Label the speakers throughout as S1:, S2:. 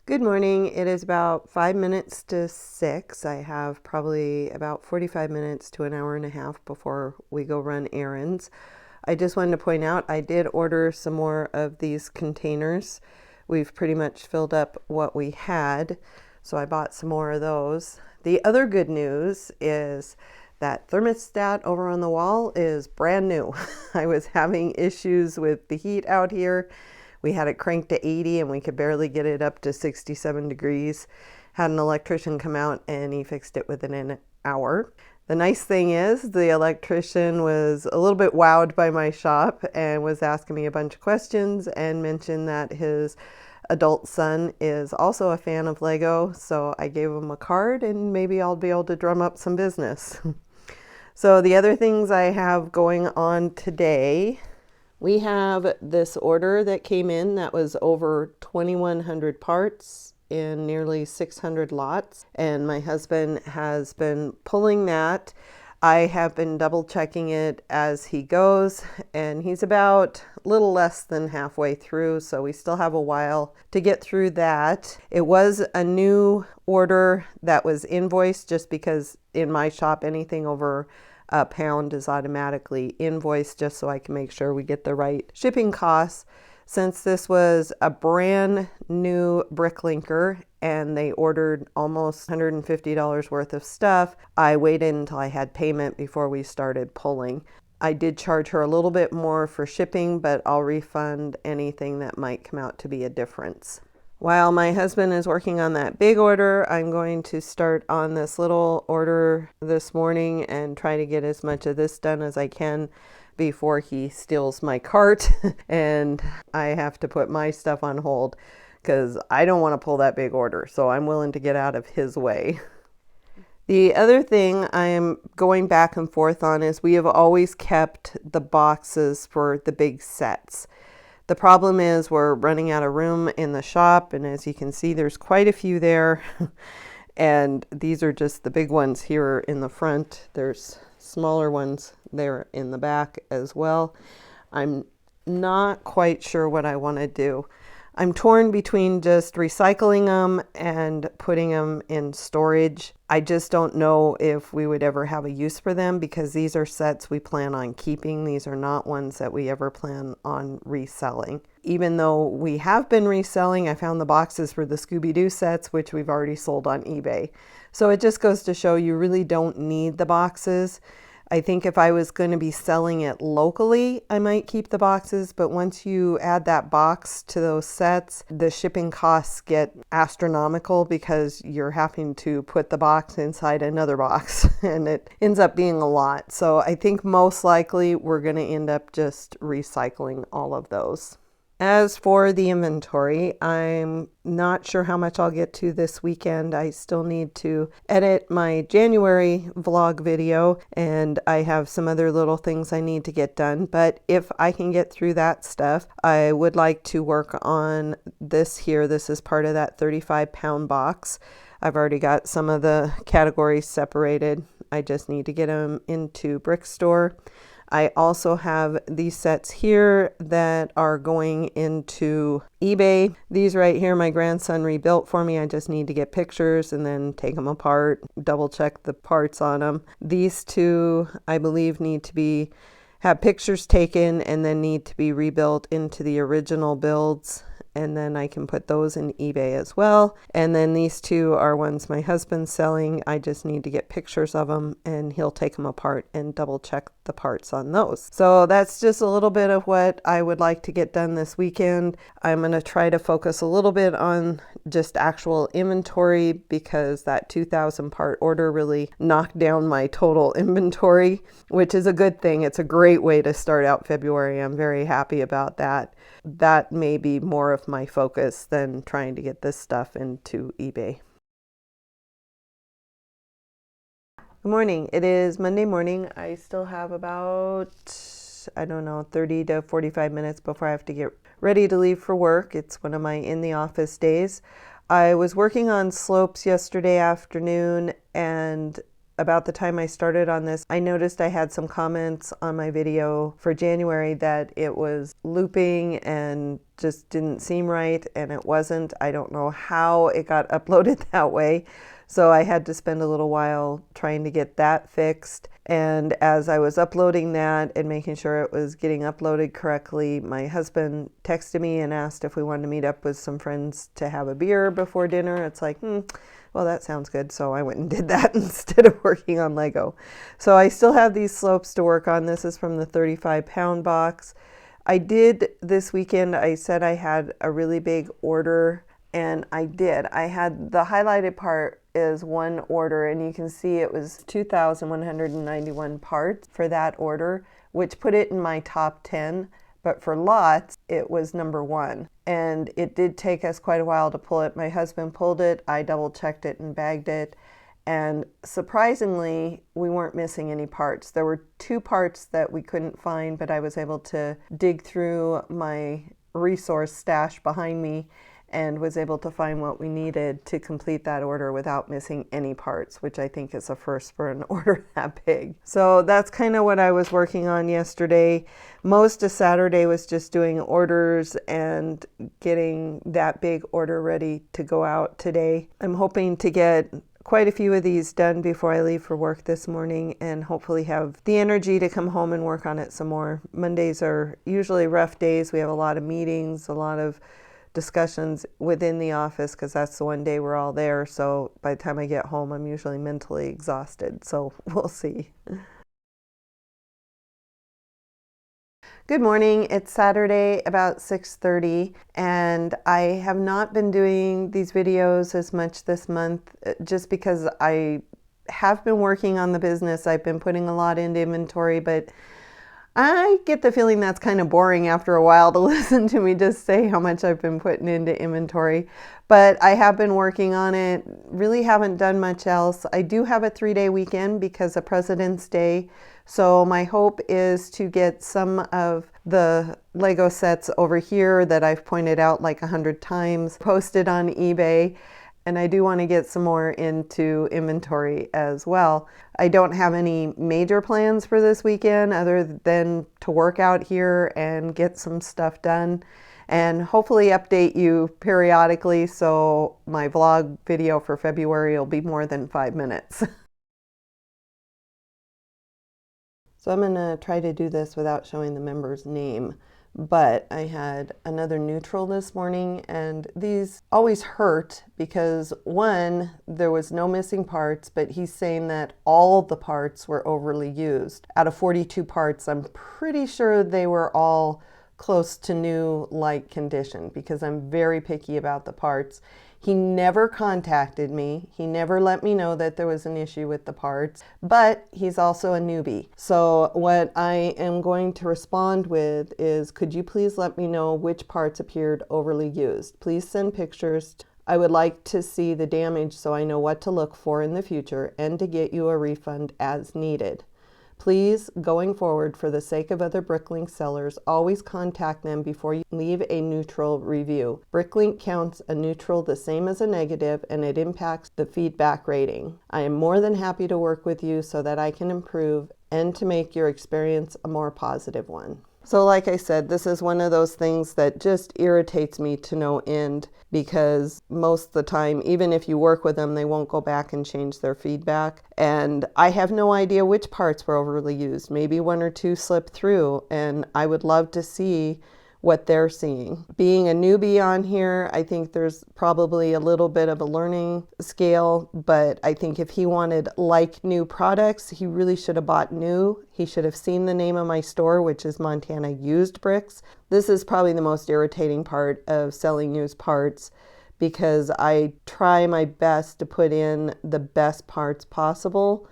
S1: Good morning. It is about 5 minutes to 6. I have probably about 45 minutes to an hour and a half before we go run errands. I just wanted to point out I did order some more of these containers. We've pretty much filled up what we had, so I bought some more of those. The other good news is that thermostat over on the wall is brand new. I was having issues with the heat out here. We had it cranked to 80 and we could barely get it up to 67 degrees. Had an electrician come out and he fixed it within an hour. The nice thing is the electrician was a little bit wowed by my shop and was asking me a bunch of questions and mentioned that his adult son is also a fan of Lego. So I gave him a card and maybe I'll be able to drum up some business. So the other things I have going on today, we have this order that came in that was over 2,100 parts in nearly 600 lots, and my husband has been pulling that. I have been double checking it as he goes, and he's about a little less than halfway through, so we still have a while to get through that. It was a new order that was invoiced just because in my shop anything over a pound is automatically invoiced just so I can make sure we get the right shipping costs. Since this was a brand new Bricklinker and they ordered almost $150 worth of stuff, I waited until I had payment before we started pulling. I did charge her a little bit more for shipping, but I'll refund anything that might come out to be a difference. While my husband is working on that big order, I'm going to start on this little order this morning and try to get as much of this done as I can before he steals my cart and I have to put my stuff on hold because I don't want to pull that big order, so I'm willing to get out of his way. The other thing I am going back and forth on is we have always kept the boxes for the big sets. The problem is we're running out of room in the shop, and as you can see, there's quite a few there. And these are just the big ones here in the front. There's smaller ones there in the back as well. I'm not quite sure what I want to do. I'm torn between just recycling them and putting them in storage. I just don't know if we would ever have a use for them because these are sets we plan on keeping. These are not ones that we ever plan on reselling. Even though we have been reselling, I found the boxes for the Scooby-Doo sets, which we've already sold on eBay. So it just goes to show you really don't need the boxes. I think if I was going to be selling it locally, I might keep the boxes, but once you add that box to those sets, the shipping costs get astronomical because you're having to put the box inside another box and it ends up being a lot. So I think most likely we're going to end up just recycling all of those. As for the inventory, I'm not sure how much I'll get to this weekend. I still need to edit my January vlog video, and I have some other little things I need to get done. But if I can get through that stuff, I would like to work on this here. This is part of that 35-pound box. I've already got some of the categories separated. I just need to get them into Brick Store. I also have these sets here that are going into eBay. These right here, my grandson rebuilt for me. I just need to get pictures and then take them apart, double check the parts on them. These two, I believe, need to have pictures taken and then need to be rebuilt into the original builds. And then I can put those in eBay as well. And then these two are ones my husband's selling. I just need to get pictures of them and he'll take them apart and double check the parts on those. So that's just a little bit of what I would like to get done this weekend. I'm going to try to focus a little bit on just actual inventory because that 2,000 part order really knocked down my total inventory, which is a good thing. It's a great way to start out February. I'm very happy about that. That may be more of my focus than trying to get this stuff into eBay. Good morning. It is Monday morning. I still have about, 30 to 45 minutes before I have to get ready to leave for work. It's one of my in the office days. I was working on slopes yesterday afternoon and about the time I started on this, I noticed I had some comments on my video for January that it was looping and just didn't seem right, and it wasn't. I don't know how it got uploaded that way. So I had to spend a little while trying to get that fixed. And as I was uploading that and making sure it was getting uploaded correctly, my husband texted me and asked if we wanted to meet up with some friends to have a beer before dinner. It's like, well, that sounds good. So I went and did that instead of working on Lego. So I still have these slopes to work on. This is from the 35-pound box. I did this weekend, I said I had a really big order, and I did. I had the highlighted part is one order, and you can see it was 2,191 parts for that order, which put it in my top 10. But for lots, it was number 1. And it did take us quite a while to pull it. My husband pulled it, I double checked it and bagged it. And surprisingly, we weren't missing any parts. There were 2 parts that we couldn't find, but I was able to dig through my resource stash behind me and was able to find what we needed to complete that order without missing any parts, which I think is a first for an order that big. So that's kind of what I was working on yesterday. Most of Saturday was just doing orders and getting that big order ready to go out today. I'm hoping to get quite a few of these done before I leave for work this morning, and hopefully have the energy to come home and work on it some more. Mondays are usually rough days. We have a lot of meetings, a lot of discussions within the office, because that's the one day we're all there. So by the time I get home, I'm usually mentally exhausted. So we'll see. Good morning. It's Saturday about 6:30, and I have not been doing these videos as much this month just because I have been working on the business. I've been putting a lot into inventory, but I get the feeling that's kind of boring after a while to listen to me just say how much I've been putting into inventory. But I have been working on it, really haven't done much else. I do have a 3-day weekend because of President's Day. So my hope is to get some of the Lego sets over here that I've pointed out like 100 times posted on eBay. And I do want to get some more into inventory as well. I don't have any major plans for this weekend other than to work out here and get some stuff done and hopefully update you periodically, so my vlog video for February will be more than 5 minutes. So I'm going to try to do this without showing the member's name. But I had another neutral this morning, and these always hurt because, one, there was no missing parts, but he's saying that all the parts were overly used. Out of 42 parts, I'm pretty sure they were all close to new like condition because I'm very picky about the parts. He never contacted me. He never let me know that there was an issue with the parts, but he's also a newbie. So what I am going to respond with is, could you please let me know which parts appeared overly used? Please send pictures. I would like to see the damage so I know what to look for in the future and to get you a refund as needed. Please, going forward, for the sake of other Bricklink sellers, always contact them before you leave a neutral review. Bricklink counts a neutral the same as a negative, and it impacts the feedback rating. I am more than happy to work with you so that I can improve and to make your experience a more positive one. So like I said, this is one of those things that just irritates me to no end, because most of the time, even if you work with them, they won't go back and change their feedback. And I have no idea which parts were overly used. Maybe 1 or 2 slipped through, and I would love to see what they're seeing. Being a newbie on here, I think there's probably a little bit of a learning scale, but I think if he wanted like new products, he really should have bought new. He should have seen the name of my store, which is Montana Used Bricks. This is probably the most irritating part of selling used parts, because I try my best to put in the best parts possible.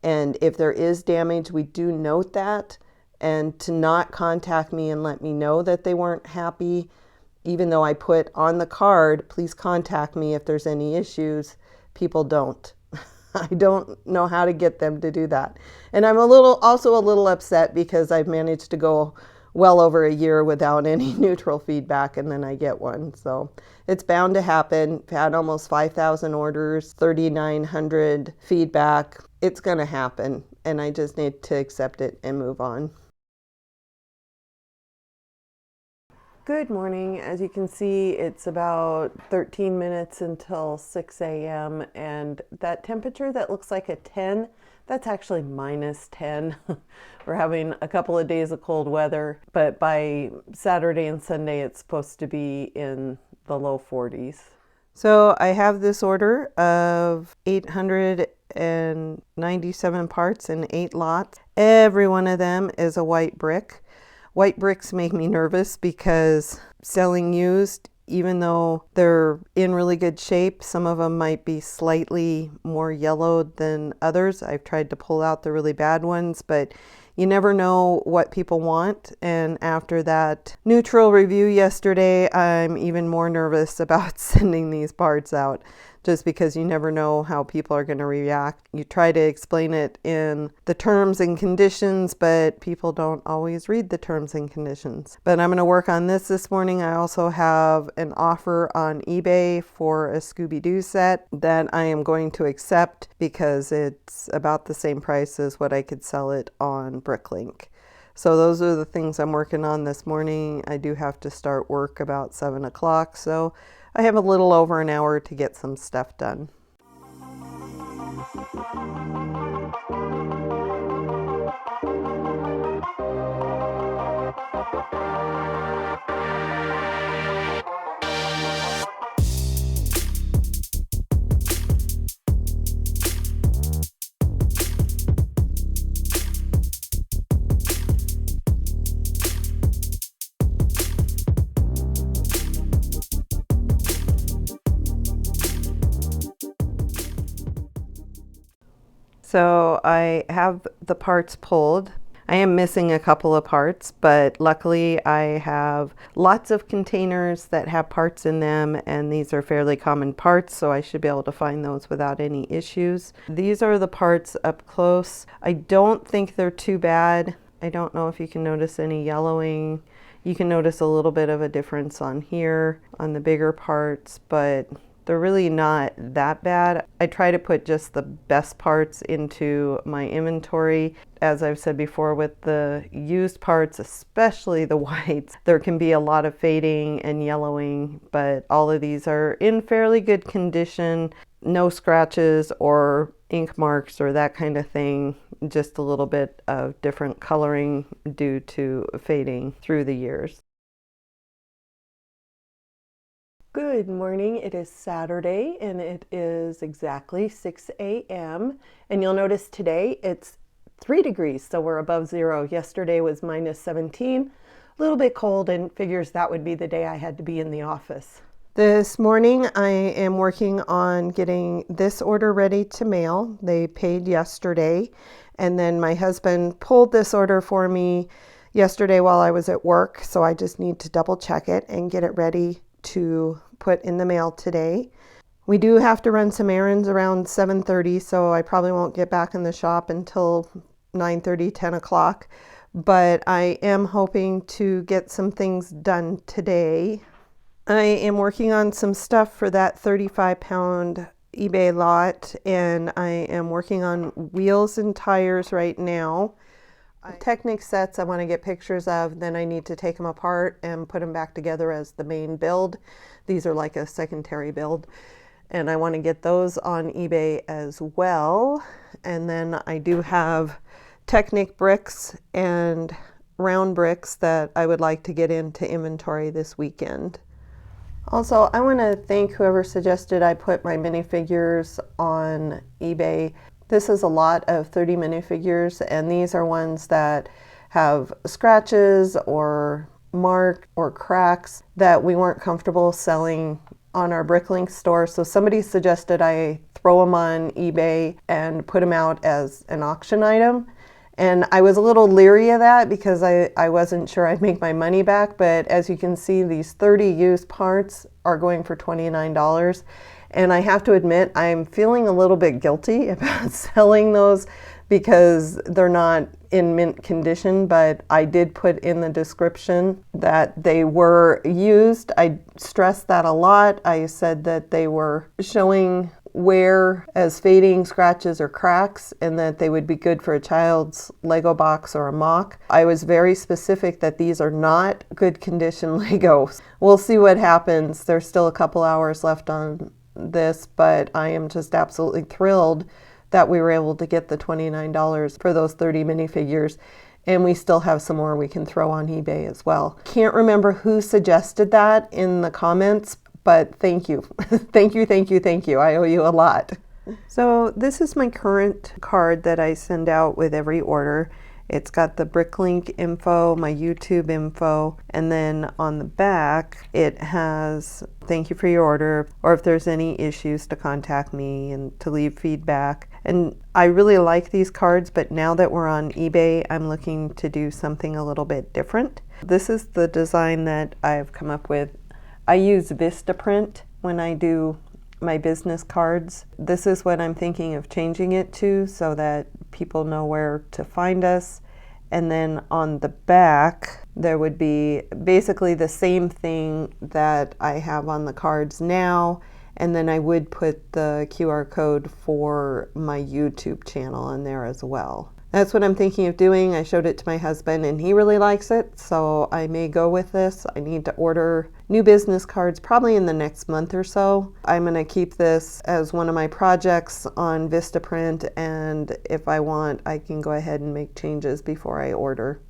S1: And if there is damage, we do note that. And to not contact me and let me know that they weren't happy, even though I put on the card, please contact me if there's any issues, people don't. I don't know how to get them to do that. And I'm also a little upset because I've managed to go well over a year without any neutral feedback, and then I get one. So it's bound to happen. I've had almost 5,000 orders, 3,900 feedback. It's going to happen, and I just need to accept it and move on. Good morning. As you can see, it's about 13 minutes until 6 a.m. and that temperature that looks like a 10, that's actually minus 10. We're having a couple of days of cold weather, but by Saturday and Sunday it's supposed to be in the low 40s. So I have this order of 897 parts in 8 lots. Every one of them is a white brick. White bricks make me nervous because selling used, even though they're in really good shape, some of them might be slightly more yellowed than others. I've tried to pull out the really bad ones, but you never know what people want. And after that neutral review yesterday, I'm even more nervous about sending these parts out, just because you never know how people are going to react. You try to explain it in the terms and conditions, but people don't always read the terms and conditions. But I'm going to work on this morning. I also have an offer on eBay for a Scooby-Doo set that I am going to accept because it's about the same price as what I could sell it on Bricklink. So those are the things I'm working on this morning. I do have to start work about 7 o'clock, so I have a little over an hour to get some stuff done. So I have the parts pulled. I am missing a couple of parts, but luckily I have lots of containers that have parts in them, and these are fairly common parts, so I should be able to find those without any issues. These are the parts up close. I don't think they're too bad. I don't know if you can notice any yellowing. You can notice a little bit of a difference on here on the bigger parts, but they're really not that bad. I try to put just the best parts into my inventory. As I've said before, with the used parts, especially the whites, there can be a lot of fading and yellowing, but all of these are in fairly good condition. No scratches or ink marks or that kind of thing. Just a little bit of different coloring due to fading through the years. Good morning. It is Saturday and it is exactly 6 a.m. and you'll notice today it's 3 degrees, so we're above zero. Yesterday was minus 17, a little bit cold, and figures that would be the day I had to be in the office. This morning I am working on getting this order ready to mail. They paid yesterday, and then my husband pulled this order for me yesterday while I was at work, so I just need to double check it and get it ready to put in the mail today. We do have to run some errands around 7:30, so I probably won't get back in the shop until 9:30, 10 o'clock, but I am hoping to get some things done today. I am working on some stuff for that 35-pound eBay lot, and I am working on wheels and tires right now. Technic sets I want to get pictures of, then I need to take them apart and put them back together as the main build. These are like a secondary build, and I want to get those on eBay as well. And then I do have Technic bricks and round bricks that I would like to get into inventory this weekend. Also, I want to thank whoever suggested I put my minifigures on eBay. This is a lot of 30 minifigures, and these are ones that have scratches or marks or cracks that we weren't comfortable selling on our Bricklink store. So somebody suggested I throw them on eBay and put them out as an auction item. And I was a little leery of that because I wasn't sure I'd make my money back. But as you can see, these 30 used parts are going for $29. And I have to admit, I'm feeling a little bit guilty about selling those because they're not in mint condition, but I did put in the description that they were used. I stressed that a lot. I said that they were showing wear as fading, scratches, or cracks, and that they would be good for a child's Lego box or a mock. I was very specific that these are not good condition Legos. We'll see what happens. There's still a couple hours left on this, but I am just absolutely thrilled that we were able to get the $29 for those 30 minifigures, and we still have some more we can throw on eBay as well. Can't remember who suggested that in the comments, but thank you. Thank you, thank you, thank you. I owe you a lot. So this is my current card that I send out with every order. It's got the Bricklink info, my YouTube info, and then on the back it has thank you for your order, or if there's any issues to contact me and to leave feedback. And I really like these cards, but now that we're on eBay, I'm looking to do something a little bit different. This is the design that I've come up with. I use Vistaprint when I do my business cards. This is what I'm thinking of changing it to so that people know where to find us. And then on the back, there would be basically the same thing that I have on the cards now. And then I would put the QR code for my YouTube channel in there as well. That's what I'm thinking of doing. I showed it to my husband and he really likes it, so I may go with this. I need to order new business cards probably in the next month or so. I'm going to keep this as one of my projects on Vistaprint, and if I want, I can go ahead and make changes before I order.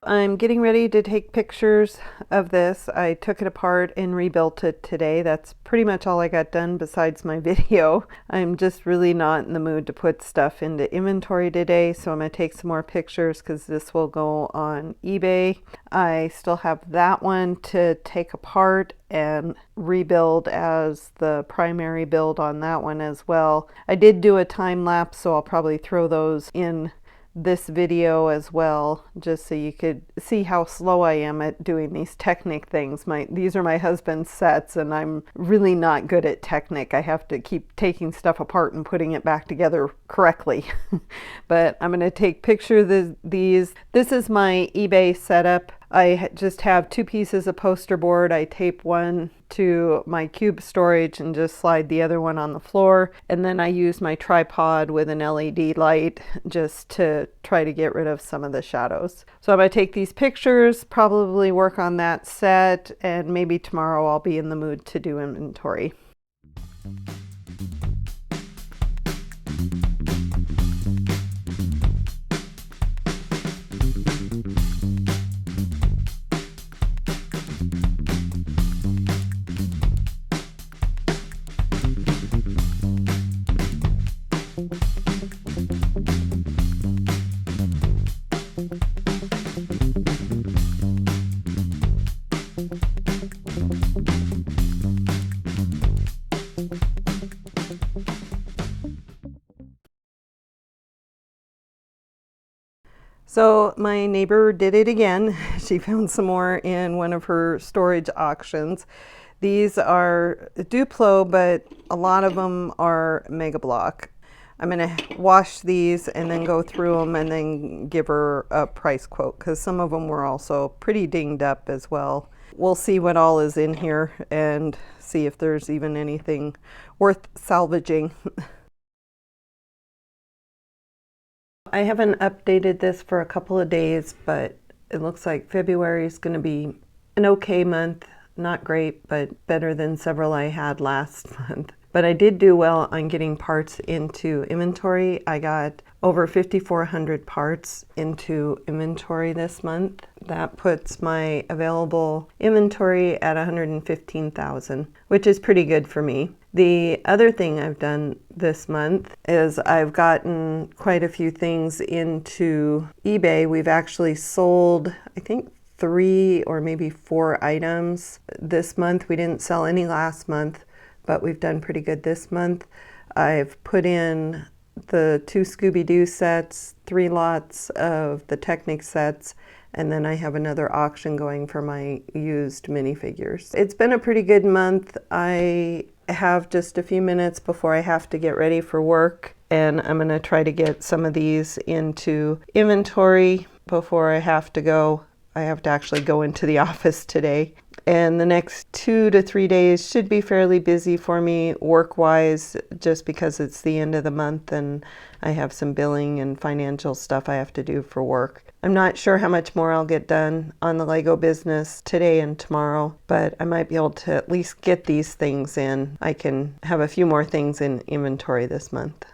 S1: I'm getting ready to take pictures of this. I took it apart and rebuilt it today. That's pretty much all I got done besides my video. I'm just really not in the mood to put stuff into inventory today, so I'm going to take some more pictures because this will go on eBay. I still have that one to take apart and rebuild as the primary build on that one as well. I did do a time lapse, so I'll probably throw those in this video as well, just so you could see how slow I am at doing these Technic things. These are my husband's sets, and I'm really not good at Technic. I have to keep taking stuff apart and putting it back together correctly. But I'm going to take pictures of these. This is my eBay setup. I just have two pieces of poster board. I tape one to my cube storage and just slide the other one on the floor. And then I use my tripod with an LED light just to try to get rid of some of the shadows. So I'm going to take these pictures, probably work on that set, and maybe tomorrow I'll be in the mood to do inventory. So my neighbor did it again. She found some more in one of her storage auctions. These are Duplo, but a lot of them are Mega Block. I'm going to wash these and then go through them and then give her a price quote, because some of them were also pretty dinged up as well. We'll see what all is in here and see if there's even anything worth salvaging. I haven't updated this for a couple of days, but it looks like February is going to be an okay month. Not great, but better than several I had last month. But I did do well on getting parts into inventory. I got over 5,400 parts into inventory this month. That puts my available inventory at 115,000, which is pretty good for me. The other thing I've done this month is I've gotten quite a few things into eBay. We've actually sold, I think, 3 or maybe 4 items this month. We didn't sell any last month, but we've done pretty good this month. I've put in the 2 Scooby-Doo sets, 3 lots of the Technic sets, and then I have another auction going for my used minifigures. It's been a pretty good month. I have just a few minutes before I have to get ready for work, and I'm going to try to get some of these into inventory before I have to go. I have to actually go into the office today. And the next 2 to 3 days should be fairly busy for me work-wise, just because it's the end of the month and I have some billing and financial stuff I have to do for work. I'm not sure how much more I'll get done on the Lego business today and tomorrow, but I might be able to at least get these things in. I can have a few more things in inventory this month.